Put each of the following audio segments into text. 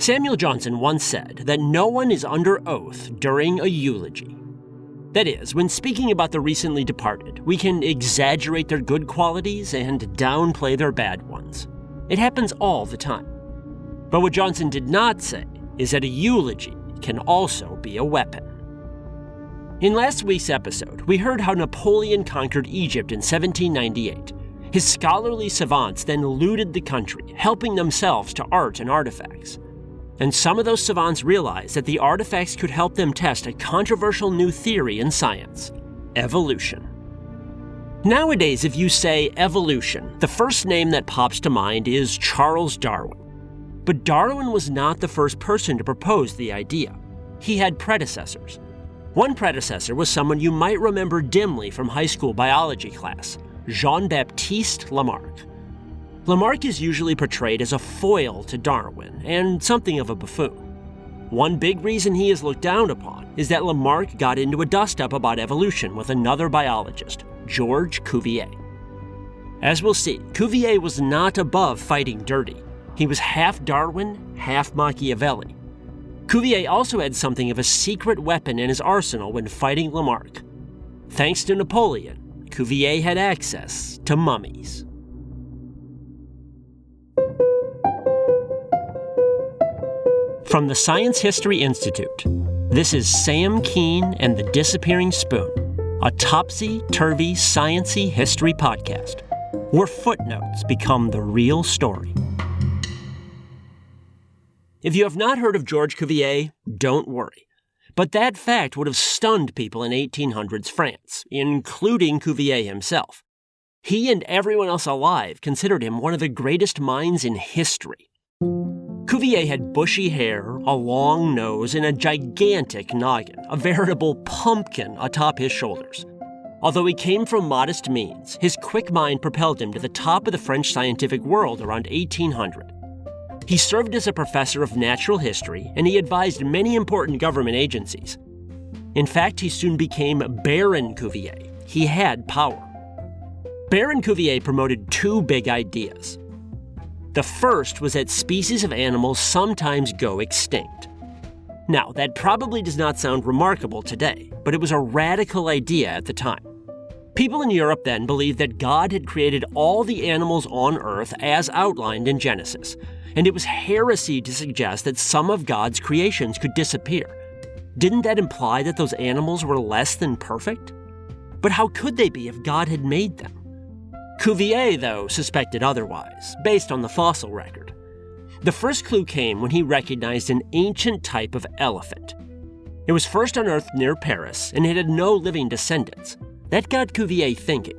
Samuel Johnson once said that no one is under oath during a eulogy. That is, when speaking about the recently departed, we can exaggerate their good qualities and downplay their bad ones. It happens all the time. But what Johnson did not say is that a eulogy can also be a weapon. In last week's episode, we heard how Napoleon conquered Egypt in 1798. His scholarly savants then looted the country, helping themselves to art and artifacts. And some of those savants realized that the artifacts could help them test a controversial new theory in science: evolution. Nowadays, if you say evolution, the first name that pops to mind is Charles Darwin. But Darwin was not the first person to propose the idea. He had predecessors. One predecessor was someone you might remember dimly from high school biology class: Jean-Baptiste Lamarck. Lamarck is usually portrayed as a foil to Darwin and something of a buffoon. One big reason he is looked down upon is that Lamarck got into a dust-up about evolution with another biologist, George Cuvier. As we'll see, Cuvier was not above fighting dirty. He was half Darwin, half Machiavelli. Cuvier also had something of a secret weapon in his arsenal when fighting Lamarck. Thanks to Napoleon, Cuvier had access to mummies. From the Science History Institute, this is Sam Keene and the Disappearing Spoon, a topsy-turvy, science-y history podcast, where footnotes become the real story. If you have not heard of George Cuvier, don't worry. But that fact would have stunned people in 1800s France, including Cuvier himself. He and everyone else alive considered him one of the greatest minds in history. Cuvier had bushy hair, a long nose, and a gigantic noggin, a veritable pumpkin atop his shoulders. Although he came from modest means, his quick mind propelled him to the top of the French scientific world around 1800. He served as a professor of natural history, and he advised many important government agencies. In fact, he soon became Baron Cuvier. He had power. Baron Cuvier promoted two big ideas. The first was that species of animals sometimes go extinct. Now, that probably does not sound remarkable today, but it was a radical idea at the time. People in Europe then believed that God had created all the animals on Earth as outlined in Genesis, and it was heresy to suggest that some of God's creations could disappear. Didn't that imply that those animals were less than perfect? But how could they be if God had made them? Cuvier, though, suspected otherwise, based on the fossil record. The first clue came when he recognized an ancient type of elephant. It was first unearthed near Paris, and it had no living descendants. That got Cuvier thinking.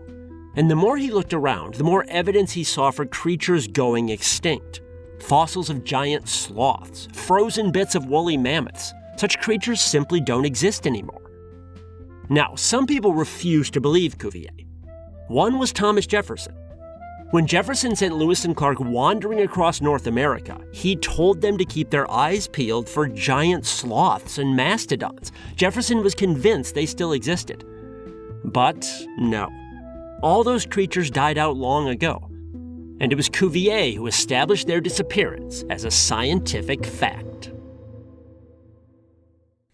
And the more he looked around, the more evidence he saw for creatures going extinct. Fossils of giant sloths, frozen bits of woolly mammoths. Such creatures simply don't exist anymore. Now, some people refused to believe Cuvier. One was Thomas Jefferson. When Jefferson sent Lewis and Clark wandering across North America, he told them to keep their eyes peeled for giant sloths and mastodons. Jefferson was convinced they still existed. But no. All those creatures died out long ago. And it was Cuvier who established their disappearance as a scientific fact.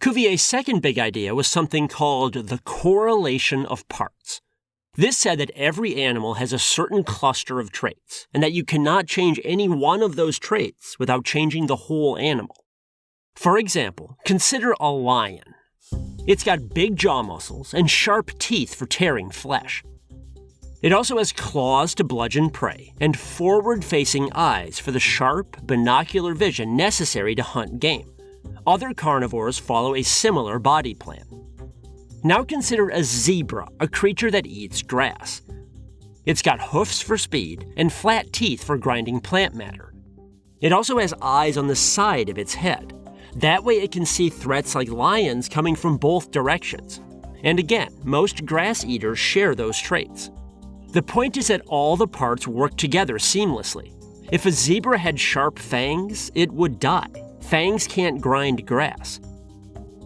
Cuvier's second big idea was something called the correlation of parts. This said that every animal has a certain cluster of traits, and that you cannot change any one of those traits without changing the whole animal. For example, consider a lion. It's got big jaw muscles and sharp teeth for tearing flesh. It also has claws to bludgeon prey and forward-facing eyes for the sharp, binocular vision necessary to hunt game. Other carnivores follow a similar body plan. Now consider a zebra, a creature that eats grass. It's got hoofs for speed and flat teeth for grinding plant matter. It also has eyes on the side of its head. That way it can see threats like lions coming from both directions. And again, most grass eaters share those traits. The point is that all the parts work together seamlessly. If a zebra had sharp fangs, it would die. Fangs can't grind grass.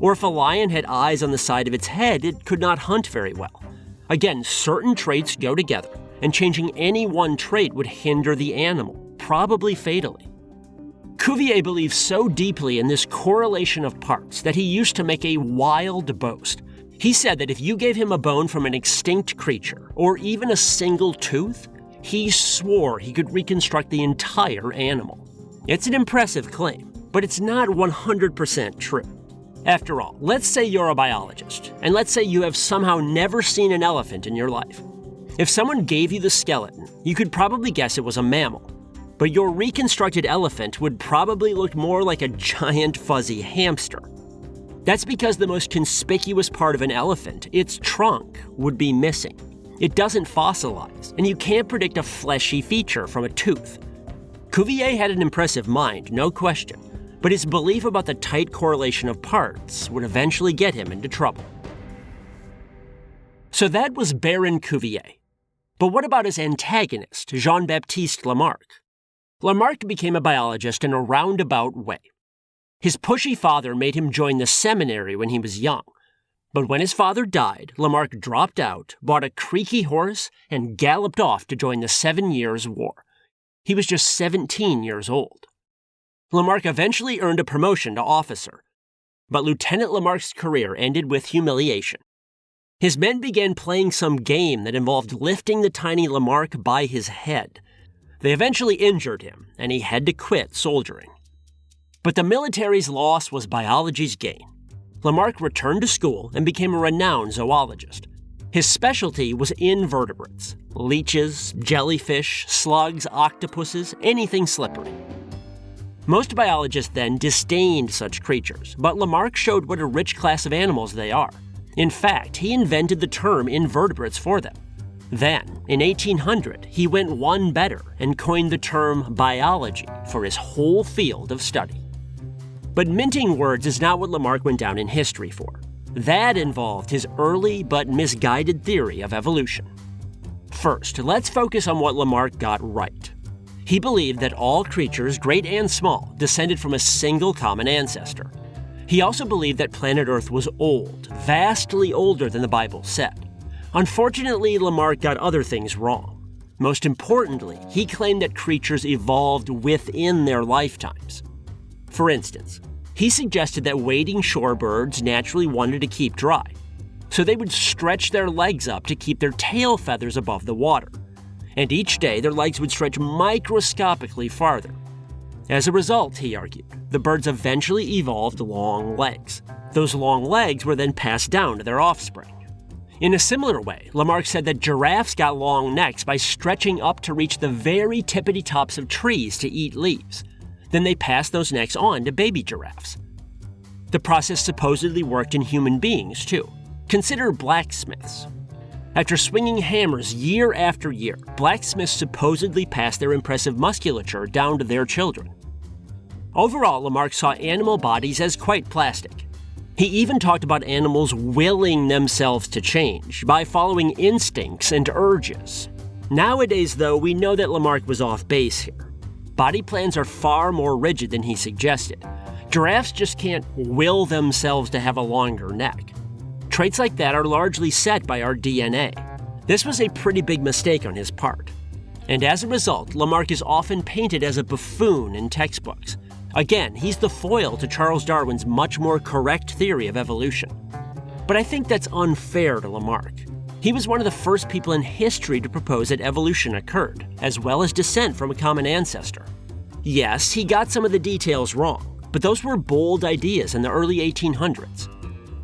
Or if a lion had eyes on the side of its head, it could not hunt very well. Again, certain traits go together, and changing any one trait would hinder the animal, probably fatally. Cuvier believed so deeply in this correlation of parts that he used to make a wild boast. He said that if you gave him a bone from an extinct creature, or even a single tooth, he swore he could reconstruct the entire animal. It's an impressive claim, but it's not 100% true. After all, let's say you're a biologist, and let's say you have somehow never seen an elephant in your life. If someone gave you the skeleton, you could probably guess it was a mammal. But your reconstructed elephant would probably look more like a giant fuzzy hamster. That's because the most conspicuous part of an elephant, its trunk, would be missing. It doesn't fossilize, and you can't predict a fleshy feature from a tooth. Cuvier had an impressive mind, no question, but his belief about the tight correlation of parts would eventually get him into trouble. So that was Baron Cuvier. But what about his antagonist, Jean-Baptiste Lamarck? Lamarck became a biologist in a roundabout way. His pushy father made him join the seminary when he was young. But when his father died, Lamarck dropped out, bought a creaky horse, and galloped off to join the 7 Years' War. He was just 17 years old. Lamarck eventually earned a promotion to officer, but Lieutenant Lamarck's career ended with humiliation. His men began playing some game that involved lifting the tiny Lamarck by his head. They eventually injured him, and he had to quit soldiering. But the military's loss was biology's gain. Lamarck returned to school and became a renowned zoologist. His specialty was invertebrates: leeches, jellyfish, slugs, octopuses, anything slippery. Most biologists then disdained such creatures, but Lamarck showed what a rich class of animals they are. In fact, he invented the term invertebrates for them. Then, in 1800, he went one better and coined the term biology for his whole field of study. But minting words is not what Lamarck went down in history for. That involved his early but misguided theory of evolution. First, let's focus on what Lamarck got right. He believed that all creatures, great and small, descended from a single common ancestor. He also believed that planet Earth was old, vastly older than the Bible said. Unfortunately, Lamarck got other things wrong. Most importantly, he claimed that creatures evolved within their lifetimes. For instance, he suggested that wading shorebirds naturally wanted to keep dry, so they would stretch their legs up to keep their tail feathers above the water. And each day, their legs would stretch microscopically farther. As a result, he argued, the birds eventually evolved long legs. Those long legs were then passed down to their offspring. In a similar way, Lamarck said that giraffes got long necks by stretching up to reach the very tippity tops of trees to eat leaves. Then they passed those necks on to baby giraffes. The process supposedly worked in human beings, too. Consider blacksmiths. After swinging hammers year after year, blacksmiths supposedly passed their impressive musculature down to their children. Overall, Lamarck saw animal bodies as quite plastic. He even talked about animals willing themselves to change by following instincts and urges. Nowadays, though, we know that Lamarck was off base here. Body plans are far more rigid than he suggested. Giraffes just can't will themselves to have a longer neck. Traits like that are largely set by our DNA. This was a pretty big mistake on his part. And as a result, Lamarck is often painted as a buffoon in textbooks. Again, he's the foil to Charles Darwin's much more correct theory of evolution. But I think that's unfair to Lamarck. He was one of the first people in history to propose that evolution occurred, as well as descent from a common ancestor. Yes, he got some of the details wrong, but those were bold ideas in the early 1800s.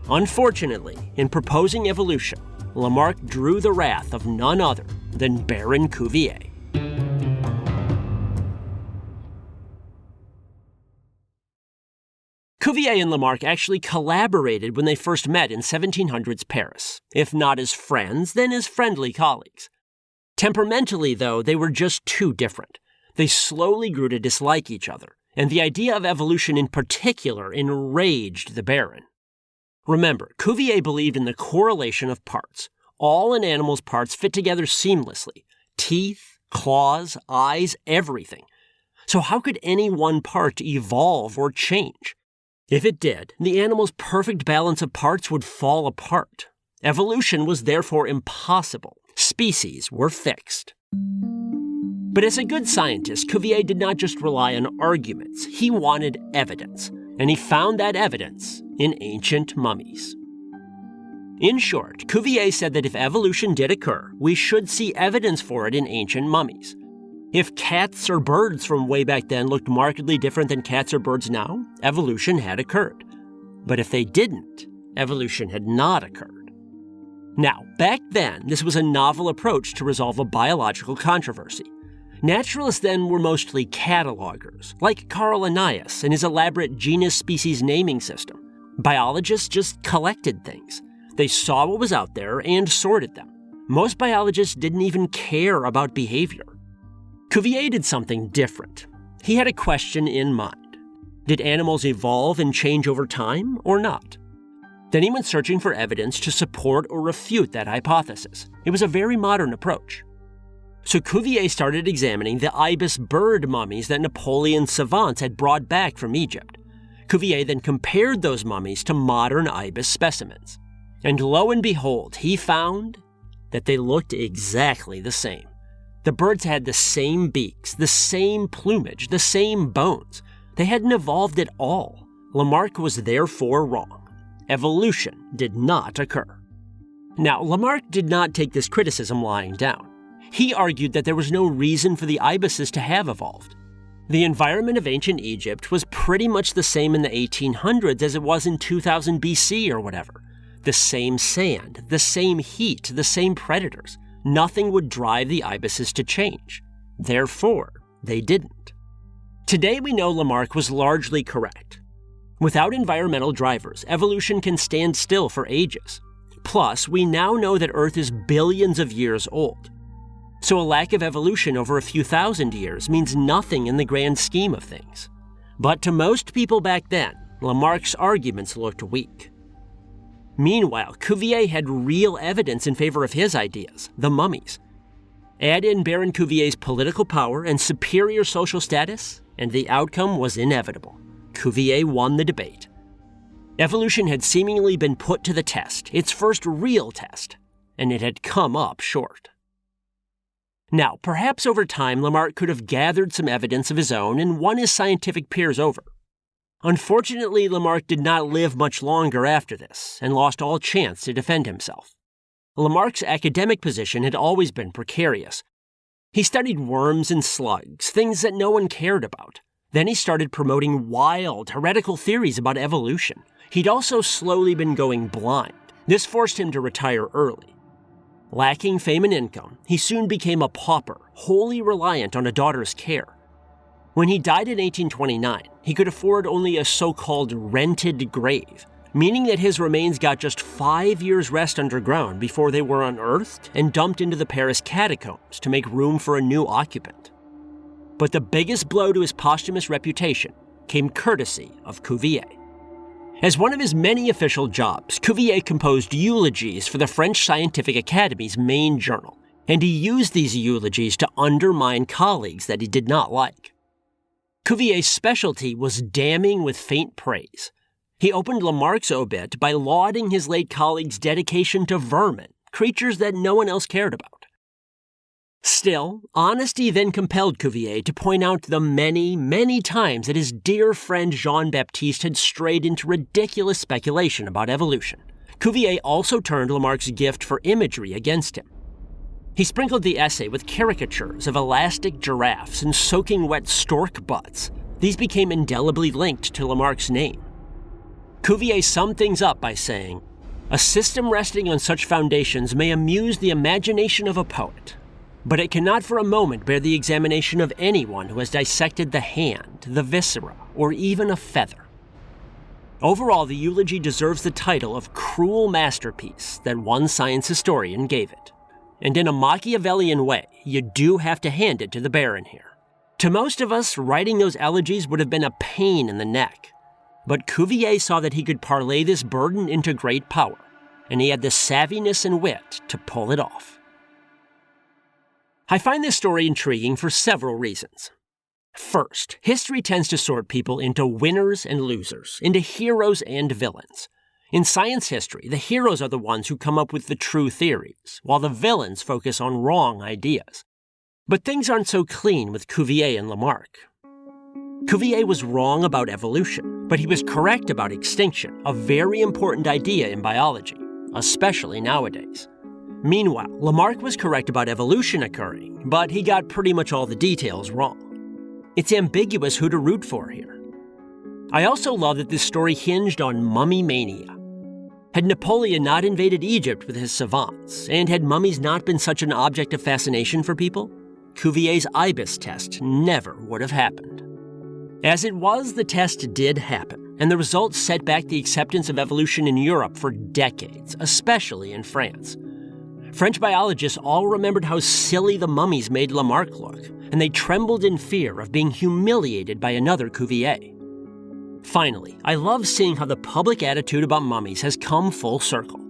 Unfortunately, in proposing evolution, Lamarck drew the wrath of none other than Baron Cuvier. Cuvier and Lamarck actually collaborated when they first met in 1700s Paris, if not as friends, then as friendly colleagues. Temperamentally, though, they were just too different. They slowly grew to dislike each other, and the idea of evolution in particular enraged the Baron. Remember, Cuvier believed in the correlation of parts. All an animal's parts fit together seamlessly. Teeth, claws, eyes, everything. So how could any one part evolve or change? If it did, the animal's perfect balance of parts would fall apart. Evolution was therefore impossible. Species were fixed. But as a good scientist, Cuvier did not just rely on arguments. He wanted evidence, and he found that evidence in ancient mummies. In short, Cuvier said that if evolution did occur, we should see evidence for it in ancient mummies. If cats or birds from way back then looked markedly different than cats or birds now, evolution had occurred. But if they didn't, evolution had not occurred. Now, back then, this was a novel approach to resolve a biological controversy. Naturalists then were mostly catalogers, like Carl Linnaeus and his elaborate genus-species naming system. Biologists just collected things. They saw what was out there and sorted them. Most biologists didn't even care about behavior. Cuvier did something different. He had a question in mind. Did animals evolve and change over time or not? Then he went searching for evidence to support or refute that hypothesis. It was a very modern approach. So Cuvier started examining the ibis bird mummies that Napoleon's savants had brought back from Egypt. Cuvier then compared those mummies to modern ibis specimens. And lo and behold, he found that they looked exactly the same. The birds had the same beaks, the same plumage, the same bones. They hadn't evolved at all. Lamarck was therefore wrong. Evolution did not occur. Now, Lamarck did not take this criticism lying down. He argued that there was no reason for the ibises to have evolved. The environment of ancient Egypt was pretty much the same in the 1800s as it was in 2000 BC or whatever. The same sand, the same heat, the same predators. Nothing would drive the ibises to change. Therefore, they didn't. Today we know Lamarck was largely correct. Without environmental drivers, evolution can stand still for ages. Plus, we now know that Earth is billions of years old. So a lack of evolution over a few thousand years means nothing in the grand scheme of things. But to most people back then, Lamarck's arguments looked weak. Meanwhile, Cuvier had real evidence in favor of his ideas, the mummies. Add in Baron Cuvier's political power and superior social status, and the outcome was inevitable. Cuvier won the debate. Evolution had seemingly been put to the test, its first real test, and it had come up short. Now, perhaps over time, Lamarck could have gathered some evidence of his own and won his scientific peers over. Unfortunately, Lamarck did not live much longer after this, and lost all chance to defend himself. Lamarck's academic position had always been precarious. He studied worms and slugs, things that no one cared about. Then he started promoting wild, heretical theories about evolution. He'd also slowly been going blind. This forced him to retire early. Lacking fame and income, he soon became a pauper, wholly reliant on a daughter's care. When he died in 1829, he could afford only a so-called rented grave, meaning that his remains got just 5 years' rest underground before they were unearthed and dumped into the Paris catacombs to make room for a new occupant. But the biggest blow to his posthumous reputation came courtesy of Cuvier. As one of his many official jobs, Cuvier composed eulogies for the French Scientific Academy's main journal, and he used these eulogies to undermine colleagues that he did not like. Cuvier's specialty was damning with faint praise. He opened Lamarck's obit by lauding his late colleague's dedication to vermin, creatures that no one else cared about. Still, honesty then compelled Cuvier to point out the many, many times that his dear friend Jean-Baptiste had strayed into ridiculous speculation about evolution. Cuvier also turned Lamarck's gift for imagery against him. He sprinkled the essay with caricatures of elastic giraffes and soaking wet stork butts. These became indelibly linked to Lamarck's name. Cuvier summed things up by saying, "A system resting on such foundations may amuse the imagination of a poet, but it cannot for a moment bear the examination of anyone who has dissected the hand, the viscera, or even a feather." Overall, the eulogy deserves the title of cruel masterpiece that one science historian gave it. And in a Machiavellian way, you do have to hand it to the Baron here. To most of us, writing those elegies would have been a pain in the neck. But Cuvier saw that he could parlay this burden into great power, and he had the savviness and wit to pull it off. I find this story intriguing for several reasons. First, history tends to sort people into winners and losers, into heroes and villains. In science history, the heroes are the ones who come up with the true theories, while the villains focus on wrong ideas. But things aren't so clean with Cuvier and Lamarck. Cuvier was wrong about evolution, but he was correct about extinction, a very important idea in biology, especially nowadays. Meanwhile, Lamarck was correct about evolution occurring, but he got pretty much all the details wrong. It's ambiguous who to root for here. I also love that this story hinged on mummy mania. Had Napoleon not invaded Egypt with his savants, and had mummies not been such an object of fascination for people, Cuvier's ibis test never would have happened. As it was, the test did happen, and the results set back the acceptance of evolution in Europe for decades, especially in France. French biologists all remembered how silly the mummies made Lamarck look, and they trembled in fear of being humiliated by another Cuvier. Finally, I love seeing how the public attitude about mummies has come full circle.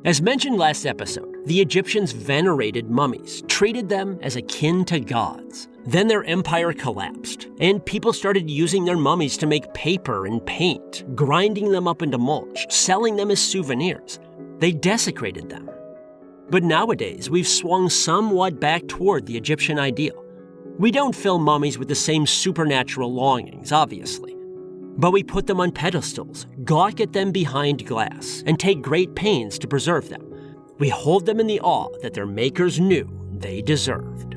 As mentioned last episode, the Egyptians venerated mummies, treated them as akin to gods. Then their empire collapsed, and people started using their mummies to make paper and paint, grinding them up into mulch, selling them as souvenirs. They desecrated them. But nowadays, we've swung somewhat back toward the Egyptian ideal. We don't fill mummies with the same supernatural longings, obviously. But we put them on pedestals, gawk at them behind glass, and take great pains to preserve them. We hold them in the awe that their makers knew they deserved.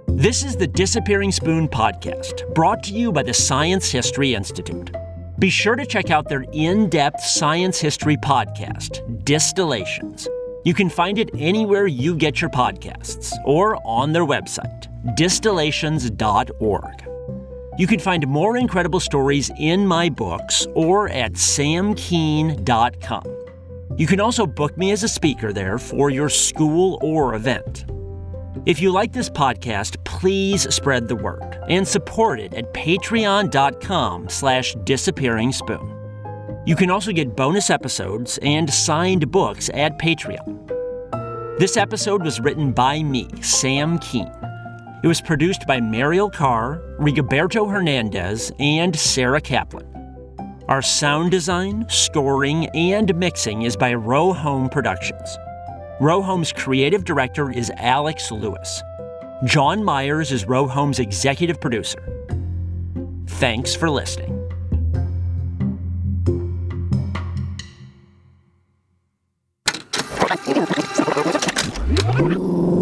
This is the Disappearing Spoon podcast, brought to you by the Science History Institute. Be sure to check out their in-depth science history podcast, Distillations. You can find it anywhere you get your podcasts, or on their website, distillations.org. You can find more incredible stories in my books or at samkeen.com. You can also book me as a speaker there for your school or event. If you like this podcast, please spread the word and support it at patreon.com/disappearingspoon. You can also get bonus episodes and signed books at Patreon. This episode was written by me, Sam Keen. It was produced by Mariel Carr, Rigoberto Hernandez, and Sarah Kaplan. Our sound design, scoring, and mixing is by Row Home Productions. Row Home's creative director is Alex Lewis. John Myers is Row Home's executive producer. Thanks for listening.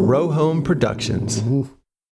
Row Home Productions.